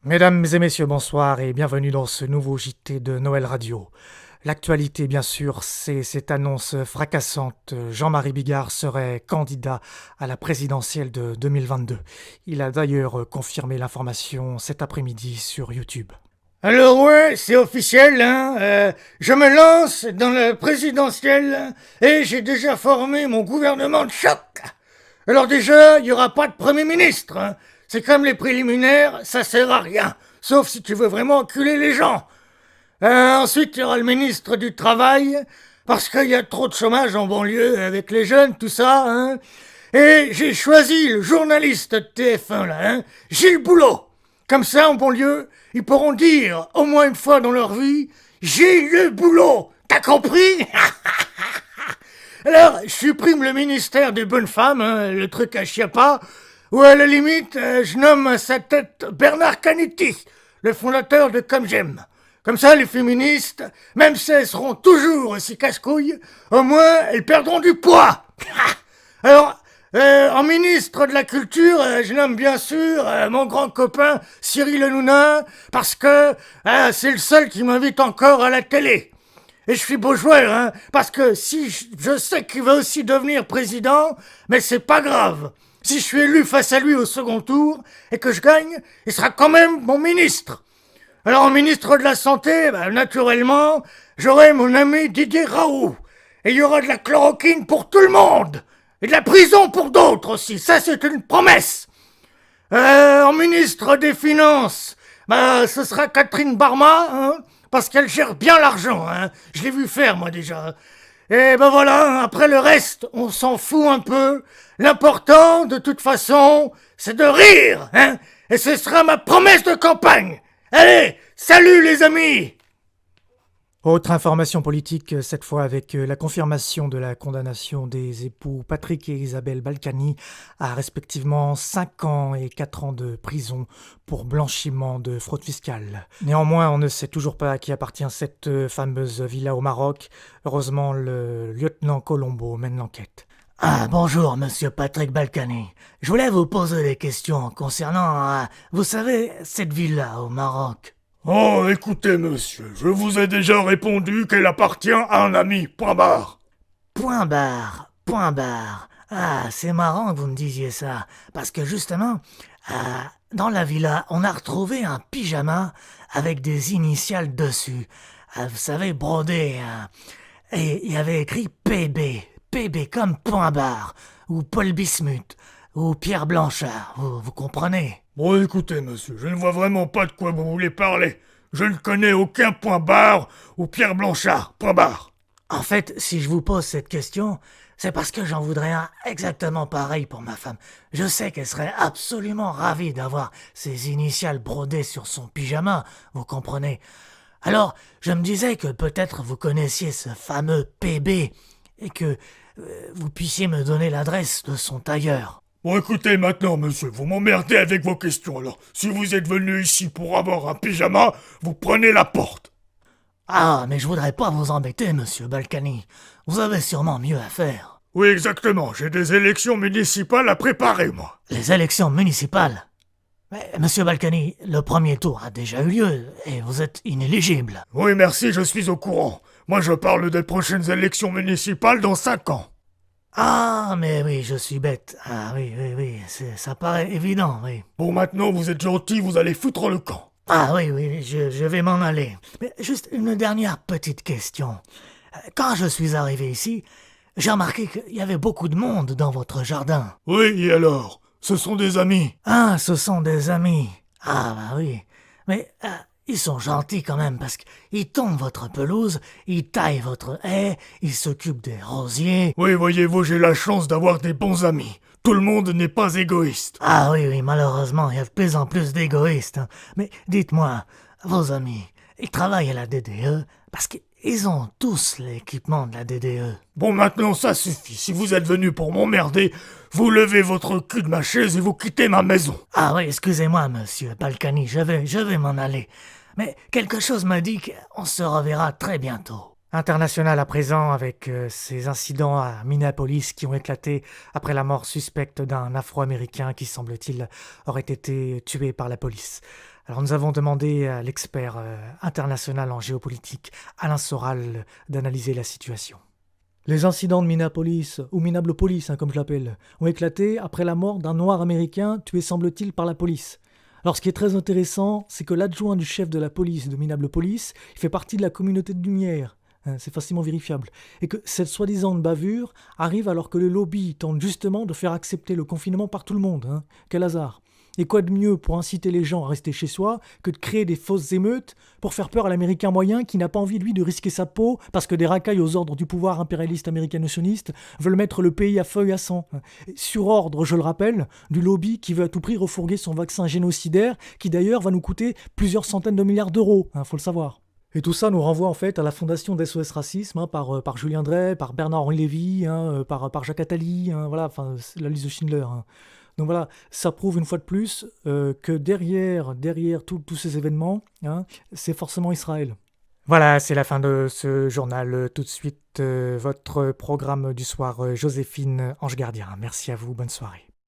Mesdames et messieurs, bonsoir et bienvenue dans ce nouveau JT de Noël Radio. L'actualité, bien sûr, c'est cette annonce fracassante. Jean-Marie Bigard serait candidat à la présidentielle de 2022. Il a d'ailleurs confirmé l'information cet après-midi sur YouTube. Alors ouais, c'est officiel, hein. Je me lance dans le présidentiel et j'ai déjà formé mon gouvernement de choc. Alors déjà, il n'y aura pas de Premier ministre, hein. C'est comme les préliminaires, ça sert à rien. Sauf si tu veux vraiment enculer les gens. Ensuite, il y aura le ministre du Travail, parce qu'il y a trop de chômage en banlieue avec les jeunes, tout ça, hein. Et j'ai choisi le journaliste de TF1, là, hein, Gilles Boulot. Comme ça, en banlieue, ils pourront dire, au moins une fois dans leur vie, j'ai eu le boulot. T'as compris? Alors, je supprime le ministère des bonnes femmes, hein, le truc à Chiappa, ou à la limite, je nomme à sa tête Bernard Canetti, le fondateur de Comme J'aime. Comme ça, les féministes, même si elles seront toujours aussi casse-couilles, au moins, elles perdront du poids. Alors, en ministre de la Culture, je nomme bien sûr mon grand copain Cyril Hanouna, parce que c'est le seul qui m'invite encore à la télé. Et je suis beau joueur, hein, parce que si je sais qu'il va aussi devenir président, mais c'est pas grave. Si je suis élu face à lui au second tour et que je gagne, il sera quand même mon ministre. Alors en ministre de la Santé, naturellement, j'aurai mon ami Didier Raoult. Et il y aura de la chloroquine pour tout le monde. Et de la prison pour d'autres aussi. Ça, c'est une promesse. En ministre des Finances, ce sera Catherine Barma, hein, parce qu'elle gère bien l'argent, hein. Je l'ai vu faire, moi, déjà. Et voilà, après le reste, on s'en fout un peu. L'important, de toute façon, c'est de rire, hein. Et ce sera ma promesse de campagne. Allez, salut les amis! Autre information politique, cette fois avec la confirmation de la condamnation des époux Patrick et Isabelle Balkany à respectivement 5 ans et 4 ans de prison pour blanchiment de fraude fiscale. Néanmoins, on ne sait toujours pas à qui appartient cette fameuse villa au Maroc. Heureusement, le lieutenant Colombo mène l'enquête. Ah, bonjour, monsieur Patrick Balkany. Je voulais vous poser des questions concernant, vous savez, cette villa au Maroc. Oh, écoutez, monsieur, je vous ai déjà répondu qu'elle appartient à un ami, point barre. Point barre, point barre. Ah, c'est marrant que vous me disiez ça, parce que justement, dans la villa, on a retrouvé un pyjama avec des initiales dessus. Vous savez, brodé, et il y avait écrit PB. PB comme point barre, ou Paul Bismuth, ou Pierre Blanchard, vous comprenez? Bon, écoutez, monsieur, je ne vois vraiment pas de quoi vous voulez parler. Je ne connais aucun point barre ou Pierre Blanchard, point barre. En fait, si je vous pose cette question, c'est parce que j'en voudrais un exactement pareil pour ma femme. Je sais qu'elle serait absolument ravie d'avoir ces initiales brodées sur son pyjama, vous comprenez? Alors, je me disais que peut-être vous connaissiez ce fameux PB et que vous puissiez me donner l'adresse de son tailleur. Bon, écoutez maintenant, monsieur, vous m'emmerdez avec vos questions, alors. Si vous êtes venu ici pour avoir un pyjama, vous prenez la porte. Ah, mais je voudrais pas vous embêter, monsieur Balkany. Vous avez sûrement mieux à faire. Oui, exactement, j'ai des élections municipales à préparer, moi. Les élections municipales? Mais, monsieur Balkany, le premier tour a déjà eu lieu, et vous êtes inéligible. Oui, merci, je suis au courant. Moi, je parle des prochaines élections municipales dans 5 ans. Ah, mais oui, je suis bête. Ah oui, ça paraît évident, oui. Bon, maintenant, vous êtes gentil, vous allez foutre le camp. Ah oui, je vais m'en aller. Mais juste une dernière petite question. Quand je suis arrivé ici, j'ai remarqué qu'il y avait beaucoup de monde dans votre jardin. Oui, et alors? Ce sont des amis. Ah, ce sont des amis. Ah oui. Mais ils sont gentils quand même parce qu'ils tondent votre pelouse, ils taillent votre haie, ils s'occupent des rosiers. Oui, voyez-vous, j'ai la chance d'avoir des bons amis. Tout le monde n'est pas égoïste. Ah oui, malheureusement, il y a de plus en plus d'égoïstes. Hein. Mais dites-moi, vos amis, ils travaillent à la DDE parce qu'ils ont tous l'équipement de la DDE. Bon, maintenant, ça suffit. Si vous êtes venu pour m'emmerder, vous levez votre cul de ma chaise et vous quittez ma maison. Ah oui, excusez-moi, monsieur Balkany, je vais m'en aller. Mais quelque chose m'a dit qu'on se reverra très bientôt. International à présent avec ces incidents à Minneapolis qui ont éclaté après la mort suspecte d'un Afro-Américain qui, semble-t-il, aurait été tué par la police. Alors nous avons demandé à l'expert international en géopolitique, Alain Soral, d'analyser la situation. Les incidents de Minneapolis, ou Minneapolis comme je l'appelle, ont éclaté après la mort d'un noir américain tué semble-t-il par la police. Alors ce qui est très intéressant, c'est que l'adjoint du chef de la police de Minneapolis, il fait partie de la communauté de Lumière. C'est facilement vérifiable. Et que cette soi-disant bavure arrive alors que le lobby tente justement de faire accepter le confinement par tout le monde. Quel hasard. Et quoi de mieux pour inciter les gens à rester chez soi que de créer des fausses émeutes pour faire peur à l'Américain moyen qui n'a pas envie, lui, de risquer sa peau parce que des racailles aux ordres du pouvoir impérialiste américano-sioniste veulent mettre le pays à feu et à sang. Sur ordre, je le rappelle, du lobby qui veut à tout prix refourguer son vaccin génocidaire qui d'ailleurs va nous coûter plusieurs centaines de milliards d'euros, faut le savoir. Et tout ça nous renvoie en fait à la fondation d'SOS Racisme par Julien Drey, par Bernard-Henri Lévy, par Jacques Attali, la liste de Schindler. Donc voilà, ça prouve une fois de plus que derrière tous ces événements, c'est forcément Israël. Voilà, c'est la fin de ce journal. Tout de suite, votre programme du soir, Joséphine Ange Gardien. Merci à vous, bonne soirée.